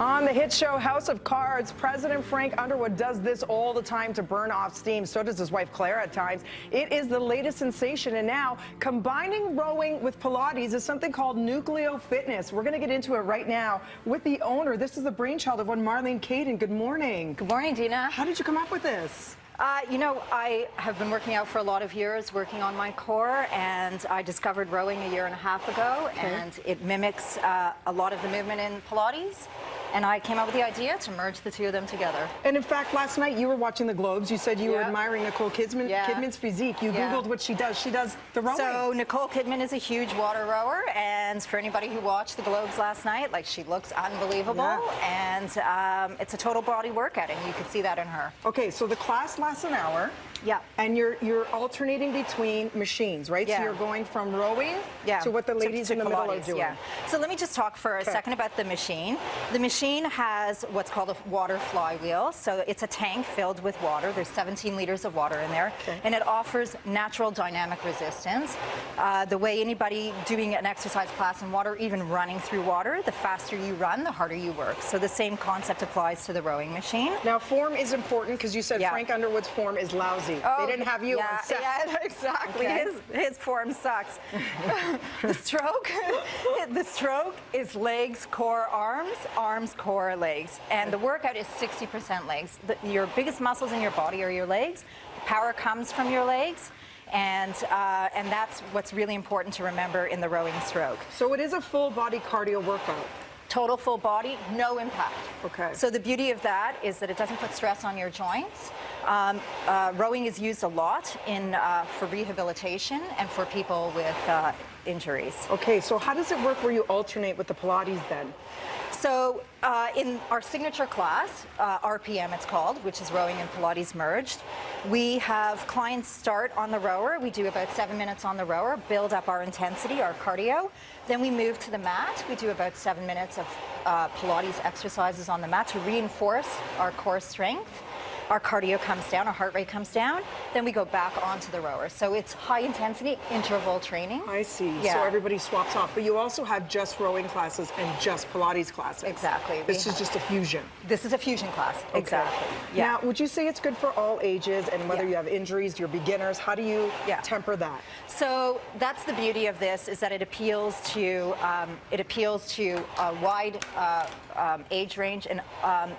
On the hit show House of Cards, President Frank Underwood does this all the time to burn off steam. So does his wife Claire at times. It is the latest sensation, and now combining rowing with Pilates is something called Núcleo Fitness. We're going to get into it right now with the owner. This is the brainchild of one Marlene Caden. Good morning. Good morning, Dina. How did you come up with this? You know, I have been working out for a lot of years, working on my core, and I discovered rowing a year and a half ago, and it mimics a lot of the movement in Pilates. And I came up with the idea to merge the two of them together. And in fact, last night you were watching the Globes. You said you were admiring Nicole Kidman's physique. You Googled what she does. She does the rowing. So Nicole Kidman is a huge water rower, and for anybody who watched the Globes last night, like, she looks unbelievable, and it's a total body workout, and you could see that in her. Okay, so the class lasts an hour. Yeah. And you're alternating between machines, right? Yeah. So you're going from rowing to what the ladies in the middle are doing. Yeah. So let me just talk for a second about the machine. The machine has what's called a water flywheel. So it's a tank filled with water. There's 17 liters of water in there. And it offers natural dynamic resistance. The way anybody doing an exercise class in water, even running through water, the faster you run, the harder you work. So the same concept applies to the rowing machine. Now, form is important because you said Frank Underwood's form is lousy. Oh, they didn't have you on set. Yeah, exactly. Okay. His form sucks. the stroke is legs, core, arms, arms, core, legs. And the workout is 60% legs. Your biggest muscles in your body are your legs. Power comes from your legs. And that's what's really important to remember in the rowing stroke. So it is a full body cardio workout. Total full body, no impact. Okay. So the beauty of that is that it doesn't put stress on your joints. Rowing is used a lot for rehabilitation and for people with injuries. Okay, so how does it work where you alternate with the Pilates then? So in our signature class, RPM it's called, which is rowing and Pilates merged, we have clients start on the rower. We do about 7 minutes on the rower, build up our intensity, our cardio. Then we move to the mat. We do about 7 minutes of Pilates exercises on the mat to reinforce our core strength. Our cardio comes down, our heart rate comes down, then we go back onto the rower. So it's high intensity interval training. I see. Yeah. So everybody swaps off. But you also have just rowing classes and just Pilates classes. Exactly. This is just a fusion. This is a fusion class. Okay. Exactly. Yeah. Now, would you say it's good for all ages, and whether you have injuries, you're beginners, how do you temper that? So that's the beauty of this, is that it appeals to a wide age range. And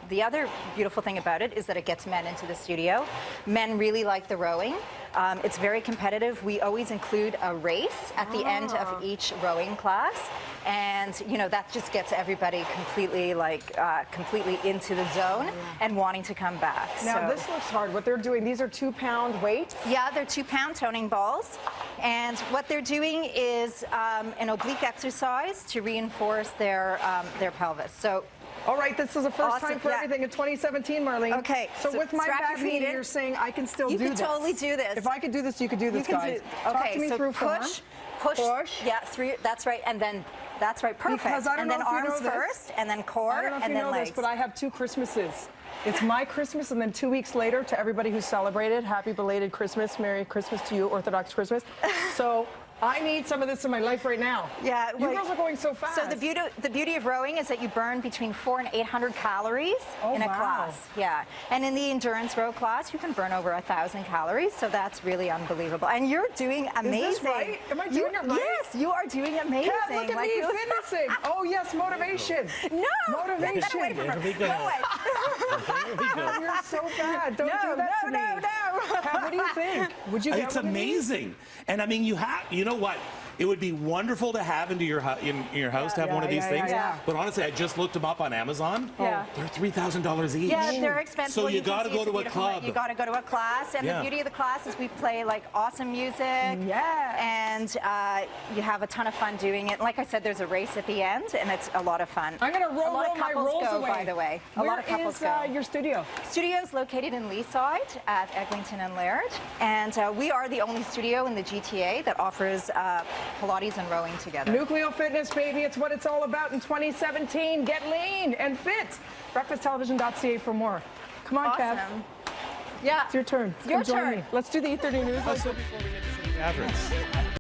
the other beautiful thing about it is that it gets men into the studio. Men really like the rowing. It's very competitive. We always include a race at the end of each rowing class, and you know, that just gets everybody completely into the zone and wanting to come back. Now this looks hard. What they're doing, these are 2-pound weights? Yeah, they're 2-pound toning balls, and what they're doing is an oblique exercise to reinforce their pelvis. So. All right, this is the first time for everything in 2017, Marlene. Okay. So with my back knee, you're saying I can still do this. You can totally do this. If I could do this, you could do this, guys. Talk to me through push. Yeah, through. That's right, and then that's right. Perfect. Because I don't know if you know arms first, and then core, I don't know if and you then know legs. this, but I have 2 Christmases. It's my Christmas, and then 2 weeks later, to everybody who celebrated, happy belated Christmas, Merry Christmas to you, Orthodox Christmas. So I need some of this in my life right now. Yeah, you girls are going so fast. So the beauty of rowing is that you burn between 400 and 800 calories in a class. Yeah, and in the endurance row class, you can burn over 1,000 calories. So that's really unbelievable. And you're doing amazing. Is this right? Am I doing it right? Yes, you are doing amazing. Kat, look at me finishing. Oh yes, motivation. No, motivation. Get away from her. There we go. Go away. There we go. You're so bad. Don't do that to me. No. Kat, what do you think? Would you? It's amazing, and I mean, you know what? It would be wonderful to have in your house to have one of these things. Yeah. But honestly, I just looked them up on Amazon. Yeah. They're $3,000 each. Yeah, they're expensive. So you got to go to a club. You got to go to a class, and the beauty of the class is we play like awesome music. Yeah. And you have a ton of fun doing it. Like I said, there's a race at the end, and it's a lot of fun. I'm gonna roll my rolls go, away. By the way, a lot of couples go. Where is your studio? Studio is located in Leaside at Eglinton and Laird, and we are the only studio in the GTA that offers Pilates and rowing together. Núcleo Fitness, baby. It's what it's all about in 2017. Get lean and fit. BreakfastTelevision.ca for more. Come on, Awesome. Kev. Yeah. It's your turn. It's your Join turn. me. Let's do the 8:30 news. Also, before we get to Catherine.